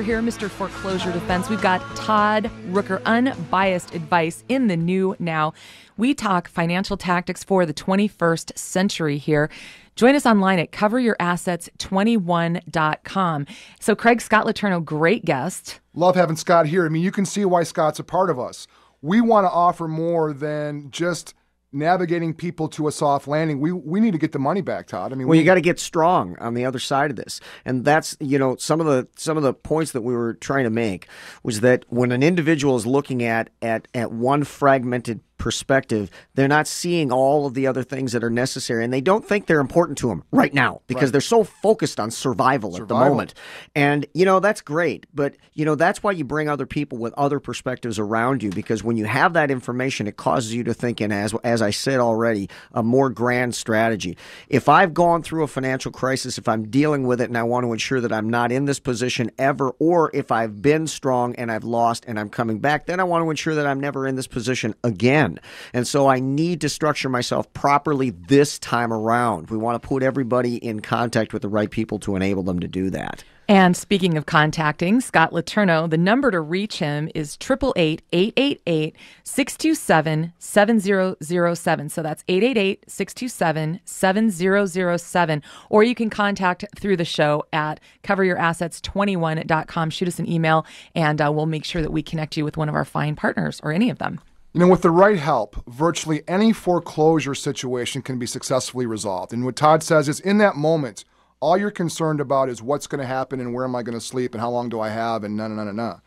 Here, Mr. Foreclosure Defense. We've got Todd Rooker, unbiased advice in the new now. We talk financial tactics for the 21st century here. Join us online at coveryourassets21.com. So Craig, Scott Letourneau, great guest. Love having Scott here. I mean, you can see why Scott's a part of us. We want to offer more than just navigating people to a soft landing. We need to get the money back, Todd. I mean, well, you got to get strong on the other side of this, and that's some of the points that we were trying to make was that when an individual is looking at one fragmented perspective, they're not seeing all of the other things that are necessary, and they don't think they're important to them right now because they're so focused on survival at the moment. And that's great, but that's why you bring other people with other perspectives around you, because when you have that information, it causes you to think in, as I said already, a more grand strategy. If I've gone through a financial crisis, if I'm dealing with it and I want to ensure that I'm not in this position ever, or if I've been strong and I've lost and I'm coming back, then I want to ensure that I'm never in this position again. And so I need to structure myself properly this time around. We want to put everybody in contact with the right people to enable them to do that. And speaking of contacting Scott Letourneau, the number to reach him is 888-888-627-7007. So that's 888-627-7007. Or you can contact through the show at coveryourassets21.com. Shoot us an email, and we'll make sure that we connect you with one of our fine partners or any of them. With the right help, virtually any foreclosure situation can be successfully resolved. And what Todd says is, in that moment, all you're concerned about is what's going to happen and where am I going to sleep and how long do I have and na.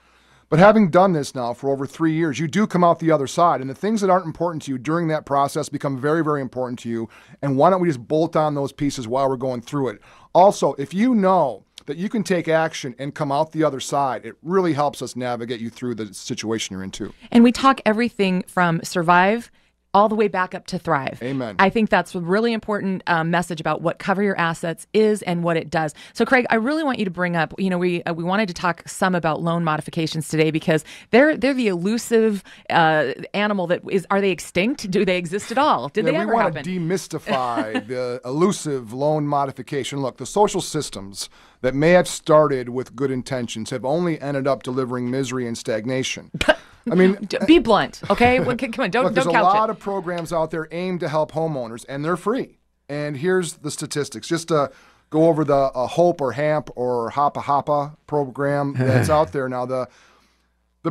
But having done this now for over 3 years, you do come out the other side. And the things that aren't important to you during that process become very, very important to you. And why don't we just bolt on those pieces while we're going through it? Also, if you know that you can take action and come out the other side, it really helps us navigate you through the situation you're in too. And we talk everything from survive all the way back up to thrive. Amen. I think that's a really important message about what Cover Your Assets is and what it does. So, Craig, I really want you to bring up, we wanted to talk some about loan modifications today because they're the elusive animal that is, are they extinct? Do they exist at all? Did they ever happen? We want to demystify the elusive loan modification. Look, the social systems that may have started with good intentions have only ended up delivering misery and stagnation. I mean, be blunt, okay? Come on, don't there's couch a lot it. of programs out there aimed to help homeowners, and they're free. And here's the statistics. Just to go over the HOPE or HAMP or HAPA program that's out there now. The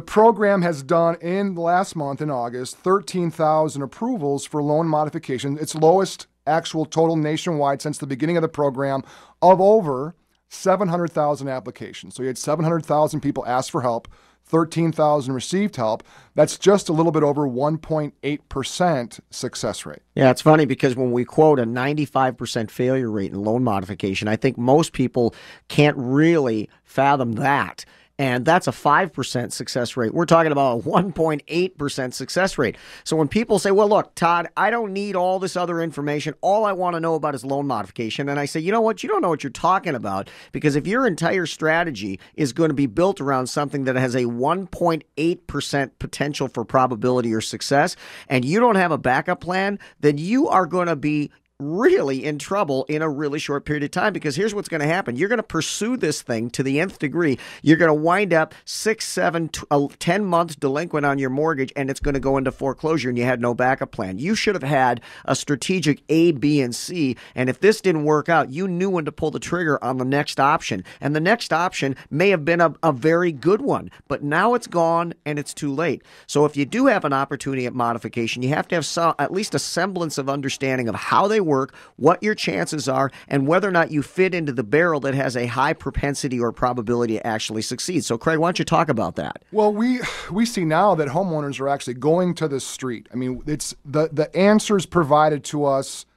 program has done, in the last month, in August, 13,000 approvals for loan modification. Its lowest actual total nationwide since the beginning of the program of over 700,000 applications. So you had 700,000 people ask for help. 13,000 received help. That's just a little bit over 1.8% success rate. Yeah, it's funny because when we quote a 95% failure rate in loan modification, I think most people can't really fathom that. And that's a 5% success rate. We're talking about a 1.8% success rate. So when people say, well, look, Todd, I don't need all this other information. All I want to know about is loan modification. And I say, you know what? You don't know what you're talking about, because if your entire strategy is going to be built around something that has a 1.8% potential for probability or success, and you don't have a backup plan, then you are going to be really in trouble in a really short period of time, because here's what's going to happen. You're going to pursue this thing to the nth degree. You're going to wind up 6, 7, 10 months delinquent on your mortgage, and it's going to go into foreclosure, and you had no backup plan. You should have had a strategic A, B, and C, and if this didn't work out, you knew when to pull the trigger on the next option. And the next option may have been a very good one, but now it's gone and it's too late. So if you do have an opportunity at modification, you have to have at least a semblance of understanding of how they work, what your chances are, and whether or not you fit into the barrel that has a high propensity or probability to actually succeed. So, Craig, why don't you talk about that? Well, we see now that homeowners are actually going to the street. I mean, it's the answers provided to us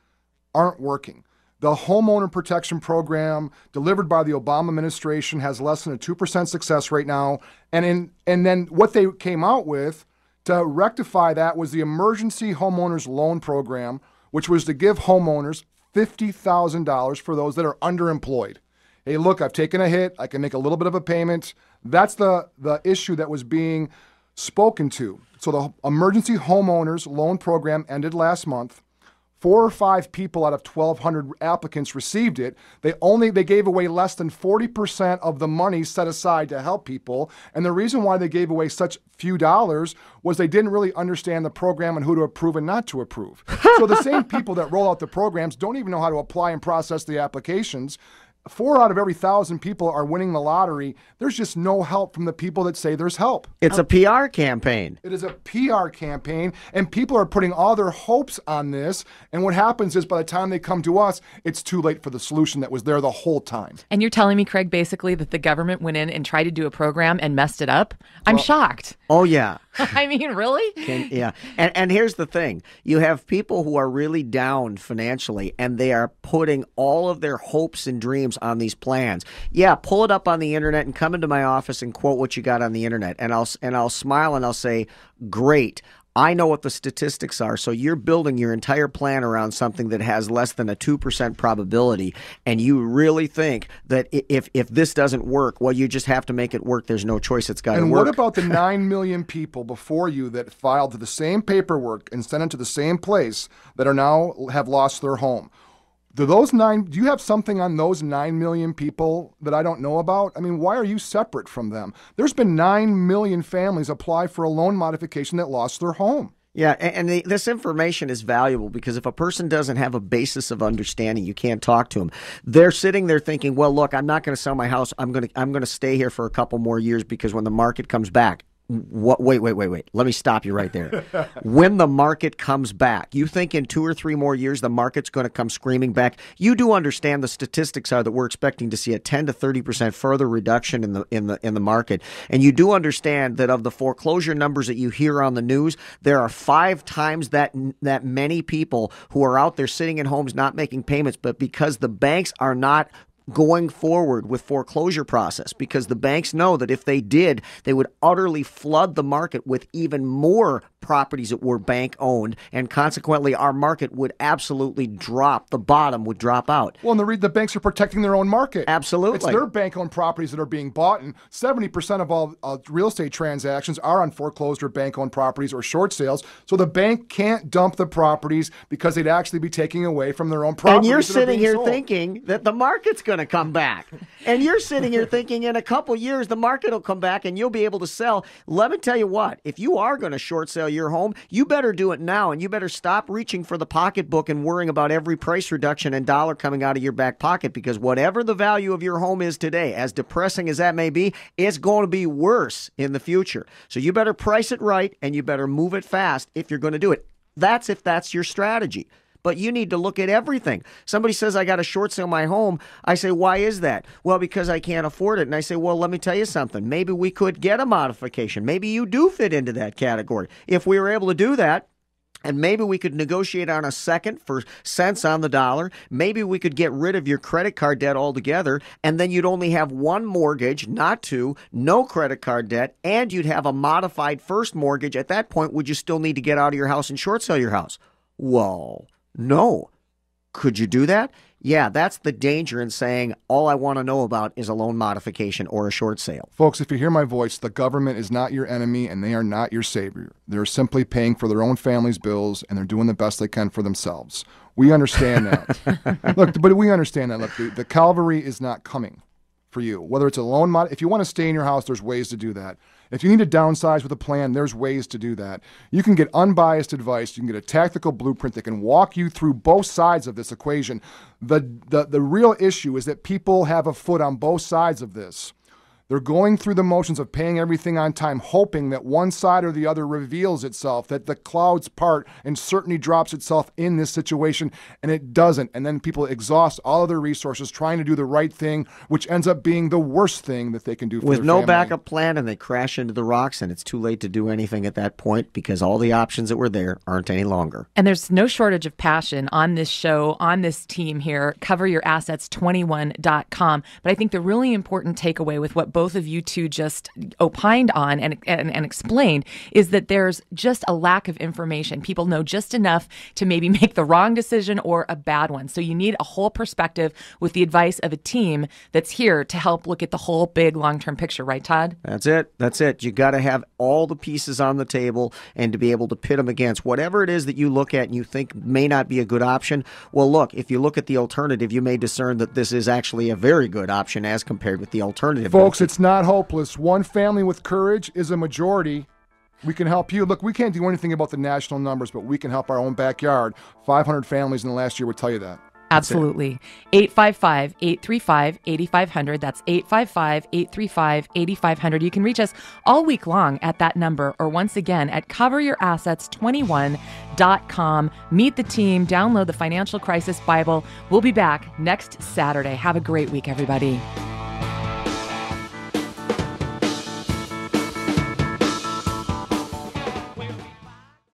aren't working. The homeowner protection program delivered by the Obama administration has less than a 2% success rate now. And then what they came out with to rectify that was the emergency homeowners loan program, which was to give homeowners $50,000 for those that are underemployed. Hey, look, I've taken a hit. I can make a little bit of a payment. That's the issue that was being spoken to. So the emergency homeowners loan program ended last month. 4 or 5 people out of 1,200 applicants received it. They gave away less than 40% of the money set aside to help people. And the reason why they gave away such few dollars was they didn't really understand the program and who to approve and not to approve. So the same people that roll out the programs don't even know how to apply and process the applications. 4 out of every 1,000 people are winning the lottery. There's just no help from the people that say there's help. It's a PR campaign. It is a PR campaign, and people are putting all their hopes on this. And what happens is by the time they come to us, it's too late for the solution that was there the whole time. And you're telling me, Craig, basically that the government went in and tried to do a program and messed it up? I'm shocked. Oh, yeah. I mean, really? Yeah. And here's the thing. You have people who are really down financially, and they are putting all of their hopes and dreams on these plans. Yeah, pull it up on the internet and come into my office and quote what you got on the internet. And I'll smile and I'll say, great. I know what the statistics are. So you're building your entire plan around something that has less than a 2% probability. And you really think that if this doesn't work, well, you just have to make it work. There's no choice. It's got to work. And what about the 9 million people before you that filed the same paperwork and sent it to the same place that are now have lost their home? Do you have something on those 9 million people that I don't know about? I mean, why are you separate from them? There's been 9 million families apply for a loan modification that lost their home. Yeah, and this information is valuable because if a person doesn't have a basis of understanding, you can't talk to them. They're sitting there thinking, well, look, I'm not going to sell my house. I'm going to stay here for a couple more years because when the market comes back. Wait. Let me stop you right there. When the market comes back, you think in 2 or 3 more years the market's going to come screaming back? You do understand the statistics are that we're expecting to see a 10 to 30% further reduction in the market, and you do understand that of the foreclosure numbers that you hear on the news, there are 5 times that many people who are out there sitting in homes not making payments, but because the banks are not going forward with foreclosure process because the banks know that if they did, they would utterly flood the market with even more properties that were bank owned, and consequently our market would absolutely drop. The bottom would drop out. Well, and the banks are protecting their own market. Absolutely. It's their bank-owned properties that are being bought, and 70% of all real estate transactions are on foreclosed or bank-owned properties or short sales, so the bank can't dump the properties because they'd actually be taking away from their own properties. And you're sitting here sold. thinking that the market's going to come back. And you're sitting here thinking in a couple years the market will come back and you'll be able to sell. Let me tell you what, if you are going to short sale your home, you better do it now, and you better stop reaching for the pocketbook and worrying about every price reduction and dollar coming out of your back pocket, because whatever the value of your home is today, as depressing as that may be, it's going to be worse in the future. So you better price it right and you better move it fast if you're going to do it. That's if that's your strategy. But you need to look at everything. Somebody says, I got to short sale my home. I say, why is that? Well, because I can't afford it. And I say, well, let me tell you something. Maybe we could get a modification. Maybe you do fit into that category. If we were able to do that, and maybe we could negotiate on a second for cents on the dollar. Maybe we could get rid of your credit card debt altogether, and then you'd only have 1 mortgage, not 2, no credit card debt, and you'd have a modified first mortgage. At that point, would you still need to get out of your house and short sell your house? Whoa. No. Could you do that? Yeah, that's the danger in saying all I want to know about is a loan modification or a short sale. Folks, if you hear my voice, the government is not your enemy and they are not your savior. They're simply paying for their own family's bills and they're doing the best they can for themselves. We understand that. Look, but we understand that. Look, the cavalry is not coming for you. Whether it's a loan if you want to stay in your house, there's ways to do that. If you need to downsize with a plan, there's ways to do that. You can get unbiased advice. You can get a tactical blueprint that can walk you through both sides of this equation. The real issue is that people have a foot on both sides of this. They're going through the motions of paying everything on time, hoping that one side or the other reveals itself, that the clouds part and certainty drops itself in this situation, and it doesn't. And then people exhaust all of their resources trying to do the right thing, which ends up being the worst thing that they can do for with their no family. Backup plan, and they crash into the rocks, and it's too late to do anything at that point because all the options that were there aren't any longer. And there's no shortage of passion on this show, on this team here, coveryourassets21.com. But I think the really important takeaway with what both of you two just opined on and explained is that there's just a lack of information. People know just enough to maybe make the wrong decision or a bad one. So you need a whole perspective with the advice of a team that's here to help look at the whole big long-term picture, right, Todd? That's it. That's it. You got to have all the pieces on the table and to be able to pit them against whatever it is that you look at and you think may not be a good option. Well, look, if you look at the alternative, you may discern that this is actually a very good option as compared with the alternative. Folks, it's not hopeless. One family with courage is a majority. We can help you. Look, we can't do anything about the national numbers, but we can help our own backyard. 500 families in the last year would tell you that. Absolutely. 855-835-8500. That's 855-835-8500. You can reach us all week long at that number, or once again at coveryourassets21.com. Meet the team, download the Financial Crisis Bible. We'll be back next Saturday. Have a great week, everybody.